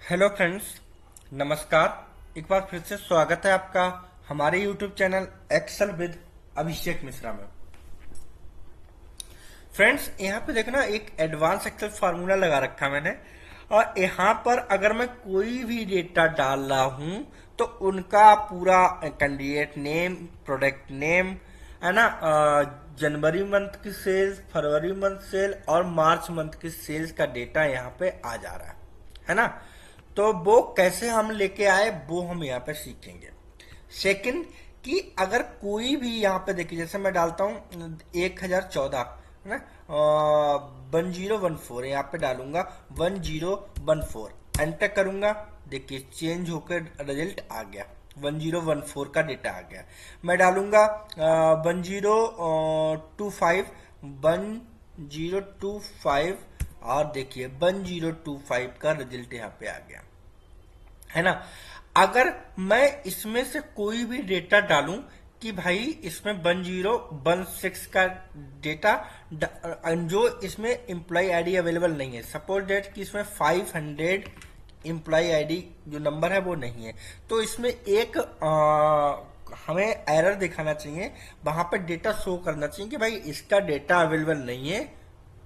Hello friends, नमस्कार। एक बार फिर से स्वागत है आपका हमारे YouTube channel Excel with Abhishek Mishra में। फ्रेंड्स, यहाँ पे देखना एक एडवांस एक्सेल फार्मूला लगा रखा मैंने, और यहाँ पर अगर मैं कोई भी डेटा डाल रहा हूँ तो उनका पूरा कैंडिडेट नेम, प्रोडक्ट नेम, है ना, जनवरी मंथ की सेल्स, फरवरी मंथ सेल और मार्च मंथ की सेल्स का डेटा यहाँ पे आ जा रहा है ना। तो वो कैसे हम लेके आए वो हम यहाँ पे सीखेंगे। सेकंड, कि अगर कोई भी यहाँ पे देखिए, जैसे मैं डालता हूँ 1014 है ना, 1014 यहाँ पे डालूंगा 1014, एंटर करूंगा, देखिए चेंज होकर रिजल्ट आ गया, 1014 का डेटा आ गया। मैं डालूंगा 1025 और देखिए 1025 का रिजल्ट यहाँ पे आ गया, है ना। अगर मैं इसमें से कोई भी डेटा डालूं कि भाई इसमें 1016 का डेटा जो इसमें एम्प्लॉय आईडी अवेलेबल नहीं है, सपोज डेट कि इसमें 500 एम्प्लॉय आईडी जो नंबर है वो नहीं है, तो इसमें एक हमें एरर दिखाना चाहिए, वहां पर डेटा शो करना चाहिए कि भाई इसका डेटा अवेलेबल नहीं है,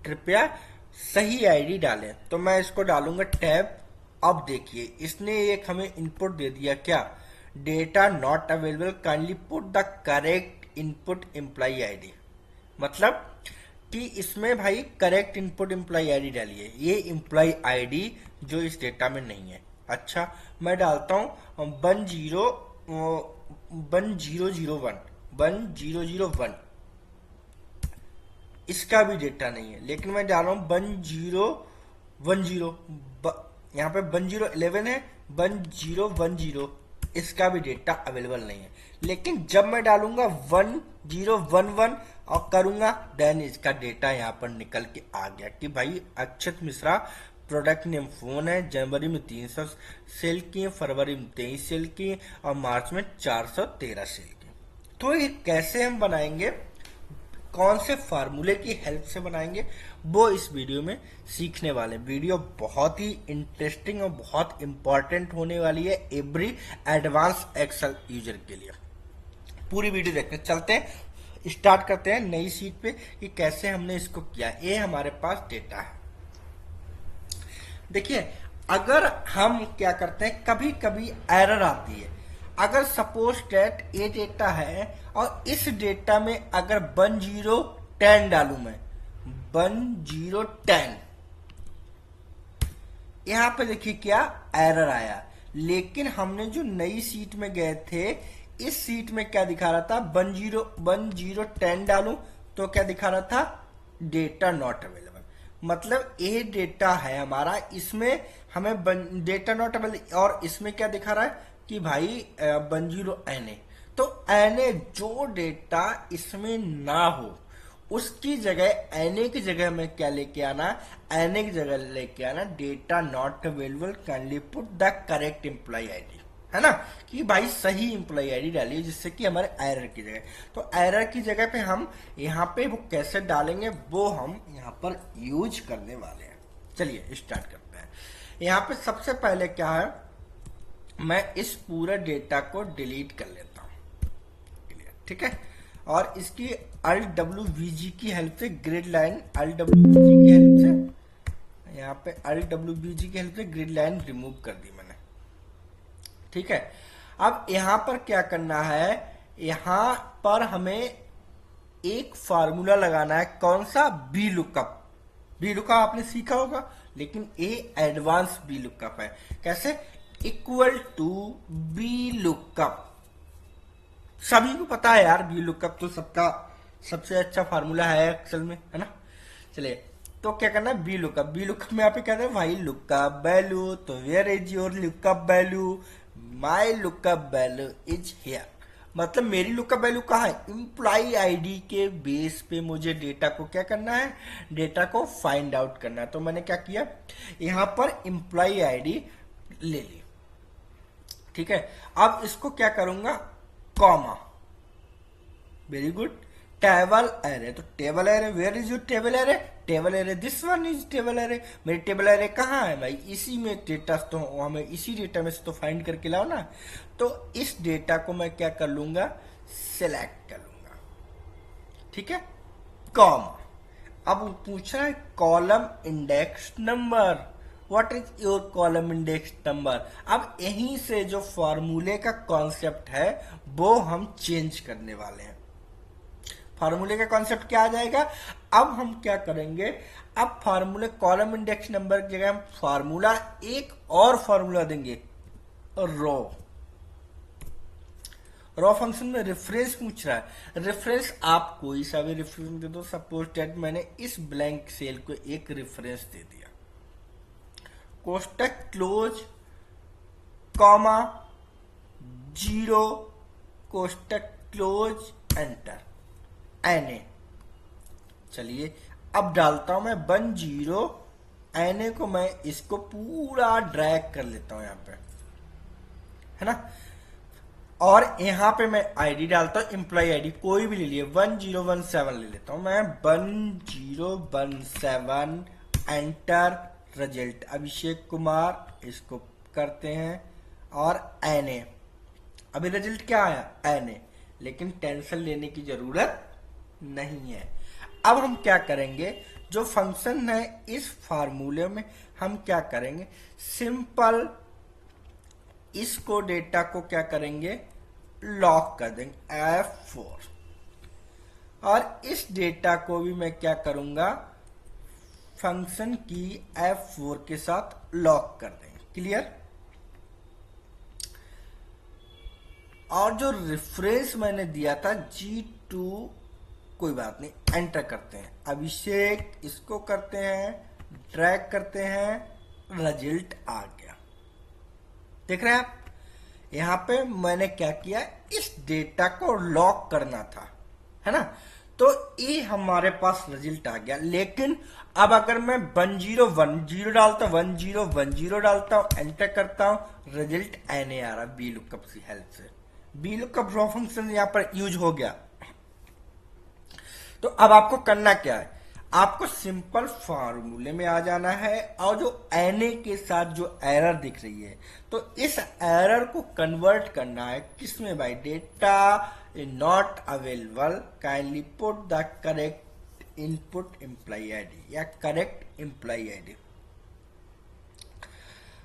कृपया सही आईडी डालें। तो मैं इसको डालूंगा टैब। अब देखिए इसने एक हमें इनपुट दे दिया, क्या, data not available, kindly put the correct input employee ID. मतलब कि इसमें भाई करेक्ट इनपुट एम्प्लॉय आईडी डालिए, ये एम्प्लॉय आईडी जो इस डेटा में नहीं है। अच्छा, मैं डालता हूं 1001, इसका भी डेटा नहीं है, लेकिन मैं डाल रहा हूं 1010, यहाँ पे 1011 है, 1010, इसका भी डेटा अवेलेबल नहीं है। लेकिन जब मैं डालूंगा 1011 और करूंगा देन इसका डेटा यहाँ पर निकल के आ गया कि भाई अक्षत मिश्रा, प्रोडक्ट नेम फोन है, जनवरी में 300 सेल की, फरवरी में 23 सेल की और मार्च में 413 सेल की। तो ये कैसे हम बनाएंगे, कौन से फार्मूले की हेल्प से बनाएंगे, वो इस वीडियो में सीखने वाले। वीडियो बहुत ही इंटरेस्टिंग और बहुत इंपॉर्टेंट होने वाली है एवरी एडवांस एक्सेल यूजर के लिए। पूरी वीडियो देखते चलते हैं, स्टार्ट करते हैं नई शीट पे कि कैसे हमने इसको किया। ये हमारे पास डेटा है। देखिए, अगर हम क्या करते हैं, कभी कभी एरर आती है। अगर सपोज डेट ये डेटा है और इस डेटा में अगर 1010 डालू, मैं 1010, यहां पे देखिए क्या एरर आया। लेकिन हमने जो नई सीट में गए थे, इस सीट में क्या दिखा रहा था, 1010 डालू तो क्या दिखा रहा था, डेटा नॉट अवेलेबल। मतलब ये डेटा है हमारा, इसमें हमें डेटा नॉट अवेलेबल, और इसमें क्या दिखा रहा है कि भाई 10 तो एनए जो डेटा इसमें ना हो उसकी जगह एनए की जगह हमें क्या लेके आना, एनए की जगह लेके आना data not available, kindly put the correct employee ID, है ना, कि भाई सही एम्प्लॉय आईडी डालिए, जिससे कि हमारे एरर की जगह, तो एरर की जगह पे हम यहाँ पे वो कैसे डालेंगे वो हम यहाँ पर यूज करने वाले हैं। चलिए स्टार्ट करते हैं। यहाँ पे सबसे पहले क्या है, मैं इस पूरे डेटा को डिलीट कर लेता हूं, ठीक है, और इसकी LWVG की हेल्प से ग्रिड लाइन, LWVG की हेल्प से, यहाँ पे LWVG की हेल्प से ग्रिड लाइन रिमूव कर दी मैंने, ठीक है। अब यहां पर क्या करना है, यहां पर हमें एक फार्मूला लगाना है, कौन सा, बी लुकअप। बी लुकअप आपने सीखा होगा, लेकिन ये एडवांस बी लुकअप है। कैसे, इक्वल टू बी लुकअप। सभी को पता है यार, बी लुकअप तो सबका सबसे अच्छा फार्मूला है एक्सेल में, है ना। चलिए, तो क्या करना है, बी लुकअप। बी लुकअप में आप कहते हैं भाई लुकअप वैल्यू, तो where is your lookup value, my lookup value is here. मतलब मेरी लुकअप वैल्यू कहाँ है, एम्प्लॉय आईडी के बेस पे मुझे डेटा को क्या करना है, डेटा को फाइंड आउट करना है। तो मैंने क्या किया, यहां पर एम्प्लॉय आईडी ले ली, ठीक है। अब इसको क्या करूंगा, comma, very good, table array, तो table array, where is your table array? Table array, this one is table array. मेरी टेबल एरे कहाँ है भाई? इसी में डेटा, तो हमें इसी डेटा में से तो फाइंड करके लाओ ना। तो इस डेटा को मैं क्या कर लूंगा? सिलेक्ट कर लूंगा, ठीक है। कॉमा, अब पूछ रहा है column index number, what is your column index number. अब यहीं से जो फॉर्मूले का कॉन्सेप्ट है वो हम चेंज करने वाले हैं। फार्मूले का कॉन्सेप्ट क्या आ जाएगा? अब हम क्या करेंगे, अब फार्मूले कॉलम इंडेक्स नंबर की जगह हम फार्मूला, एक और फार्मूला देंगे, रॉ फंक्शन में रेफरेंस पूछ रहा है। रेफरेंस आप कोई सा भी रेफरेंस दे दो। सपोज दैट मैंने इस ब्लैंक सेल को एक रेफरेंस दे दिया, कोष्टक क्लोज, कॉमा, 0, कोष्टक क्लोज, एंटर, एनए। चलिए अब डालता हूं मैं 10, एनए को मैं इसको पूरा ड्रैग कर लेता हूं यहां पे, है ना। और यहां पे मैं आईडी डालता हूं, एम्प्लॉय आईडी कोई भी ले लिए, 1017 ले लेता हूं मैं, 1017, एंटर, रिजल्ट अभिषेक कुमार, इसको करते हैं, और एनए। अभी रिजल्ट क्या आया? एनए, लेकिन टेंशन लेने की जरूरत नहीं है। अब हम क्या करेंगे, जो फंक्शन है इस फार्मूले में हम क्या करेंगे, सिंपल इसको डेटा को क्या करेंगे, लॉक कर देंगे F4, और इस डेटा को भी मैं क्या करूंगा, फंक्शन की F4 के साथ लॉक कर देंगे। क्लियर? और जो रेफरेंस मैंने दिया था G2, कोई बात नहीं, एंटर करते हैं, अभिषेक, इसको करते हैं, ड्रैग करते हैं, रिजल्ट आ गया। देख रहे हैं आप, यहां पे मैंने क्या किया, इस डेटा को लॉक करना था, है ना। तो ये हमारे पास रिजल्ट आ गया। लेकिन अब अगर मैं 1010 डालता हूं, 1010 डालता हूं, एंटर करता हूं, रिजल्ट एनए आ रहा, बी लुकअप की हेल्प से। बी लुकअप रॉ फंक्शन यहां पर यूज हो गया। तो अब आपको करना क्या है, आपको सिंपल फार्मूले में आ जाना है, और जो एनए के साथ जो एरर दिख रही है, तो इस एरर को कन्वर्ट करना है किसमें भाई, data not available, kindly put the correct input employee ID या करेक्ट एम्प्लॉय आईडी।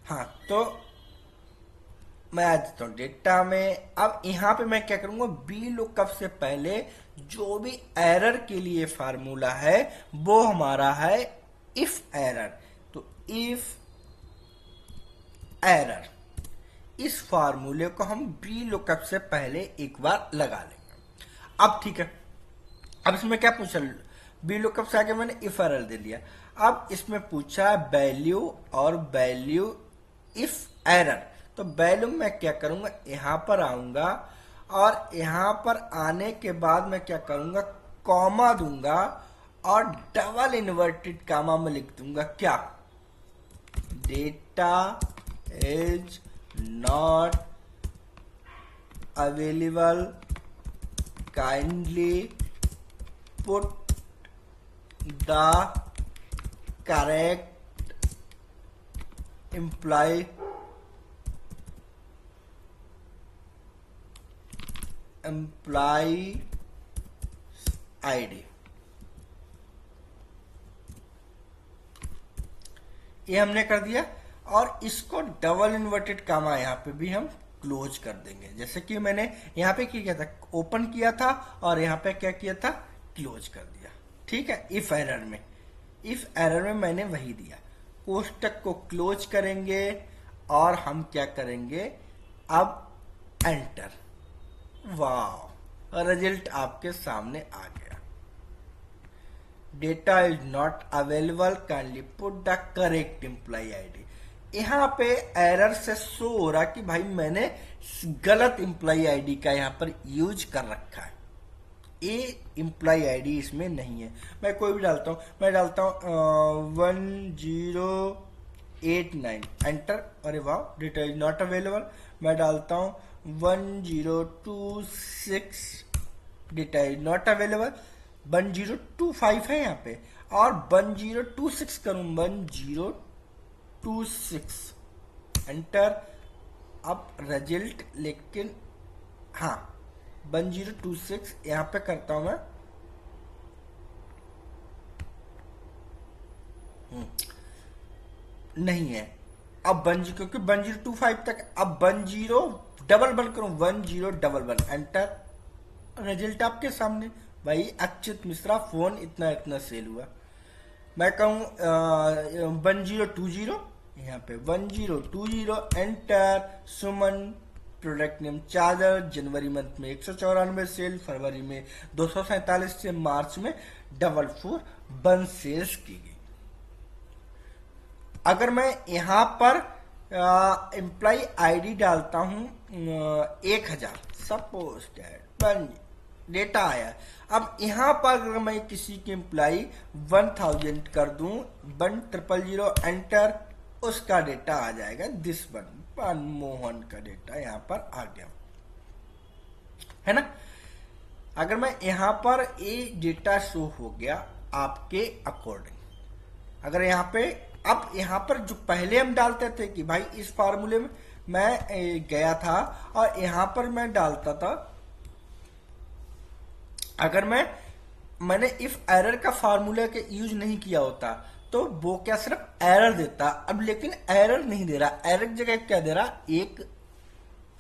हाँ, तो मैं आ जाता हूं डेटा में। अब यहां पे मैं क्या करूंगा, बी लुकअप से पहले जो भी एरर के लिए फार्मूला है वो हमारा है इफ एरर। तो इफ एरर, इस फार्मूले को हम बी लुकअप से पहले एक बार लगा लेंगे। अब ठीक है, अब इसमें क्या पूछा, बी लुकअप से आगे मैंने इफ एरर दे लिया। अब इसमें पूछा वैल्यू और वैल्यू इफ एरर। तो वैल्यू मैं क्या करूंगा, यहां पर आऊंगा, और यहां पर आने के बाद मैं क्या करूंगा, कॉमा दूंगा, और डबल इन्वर्टेड कॉमा में लिख दूंगा क्या, data is not available, kindly put the correct employee ID. ये हमने कर दिया, और इसको डबल इन्वर्टेड कामा यहाँ पे भी हम क्लोज कर देंगे। जैसे कि मैंने यहाँ पे क्या किया था, ओपन किया था, और यहाँ पे क्या किया था, क्लोज कर दिया। ठीक है, इफ एरर में, इफ एरर में मैंने वही दिया। कोष्टक को क्लोज करेंगे, और हम क्या करेंगे, अब एंटर, वाह, रिजल्ट आपके सामने आ गया, data is not available, kindly put the correct employee ID. यहां पे एरर से शो हो रहा कि भाई मैंने गलत एम्प्लॉय आईडी का यहां पर यूज कर रखा है, ये एम्प्लॉय आईडी इसमें नहीं है। मैं कोई भी डालता हूं, मैं डालता हूं 1089, एंटर, अरे वाह, डेटा इज नॉट अवेलेबल। मैं डालता हूं 1026, डेटा इज नॉट अवेलेबल। 1025 है यहाँ पे, और 1026 करूं, 1026 एंटर। अब रिजल्ट, लेकिन हाँ 1026 यहां पे करता हूं मैं, नहीं है अब 10, क्योंकि 1025 तक, अब 1011 करूं, 1011 एंटर। रिजल्ट आपके सामने, भाई अच्युत मिश्रा फोन इतना इतना सेल हुआ। मैं कहूं 1020, यहाँ पे 1020 एंटर। सुमन प्रोडक्ट नेम चादर, जनवरी मंथ में 194 सेल, फरवरी में 247 से मार्च में 441 सेल्स की गई। अगर मैं यहां पर एम्प्लॉय आईडी डालता हूं 1000, सपोज दैट डेटा आया। अब यहां पर अगर मैं किसी की एम्प्लॉय 1000 कर दूं, 1000 एंटर, उसका डेटा आ जाएगा दिस वन मोहन का डेटा यहां पर आ गया, है ना। अगर मैं यहां पर ये डेटा शो हो गया आपके अकॉर्डिंग। अगर यहां पे, अब यहां पर जो पहले हम डालते थे कि भाई इस फार्मूले में मैं गया था और यहां पर मैं डालता था, अगर मैंने इफ एरर का फार्मूला के यूज नहीं किया होता तो वो क्या सिर्फ एरर देता। अब लेकिन एरर नहीं दे रहा, एरर की जगह क्या दे रहा, एक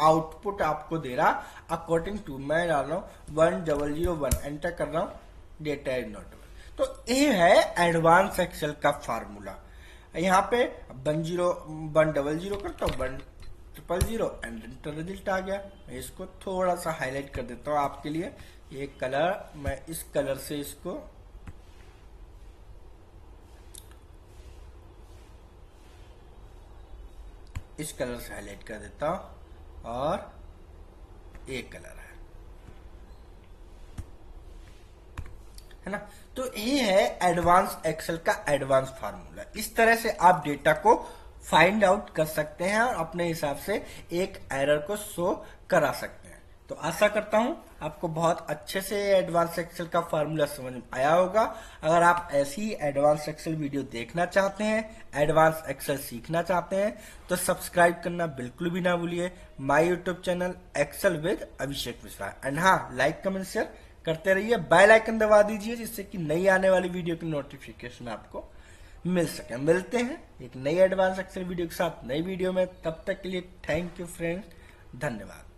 आउटपुट आपको दे रहा अकॉर्डिंग टू, मैं डाल रहा हूं 1001 एंटर कर रहा हूं, डेटा इज नॉट। तो ये है एडवांस एक्सेल का फार्मूला। यहाँ पे 100 करता हूँ, 1000 एंड एंटर, रिजल्ट आ गया। मैं इसको थोड़ा सा हाईलाइट कर देता हूँ आपके लिए, ये कलर, मैं इस कलर से इसको इस कलर से हाईलाइट कर देता हूं, और एक कलर है ना। तो ये है एडवांस एक्सेल का एडवांस फार्मूला। इस तरह से आप डेटा को फाइंड आउट कर सकते हैं और अपने हिसाब से एक एरर को शो करा सकते हैं। तो आशा करता हूं आपको बहुत अच्छे से एडवांस एक्सेल का फार्मूला समझ में आया होगा। अगर आप ऐसी एडवांस एक्सेल वीडियो देखना चाहते हैं, एडवांस एक्सेल सीखना चाहते हैं, तो सब्सक्राइब करना बिल्कुल भी ना भूलिए my YouTube channel Excel with Abhishek Mishra. And हाँ, लाइक कमेंट शेयर करते रहिए, बेल आइकन दबा दीजिए जिससे कि नई आने वाली वीडियो की नोटिफिकेशन आपको मिल सके। मिलते हैं एक नई एडवांस एक्सेल वीडियो के साथ नई वीडियो में, तब तक के लिए थैंक यू फ्रेंड्स, धन्यवाद।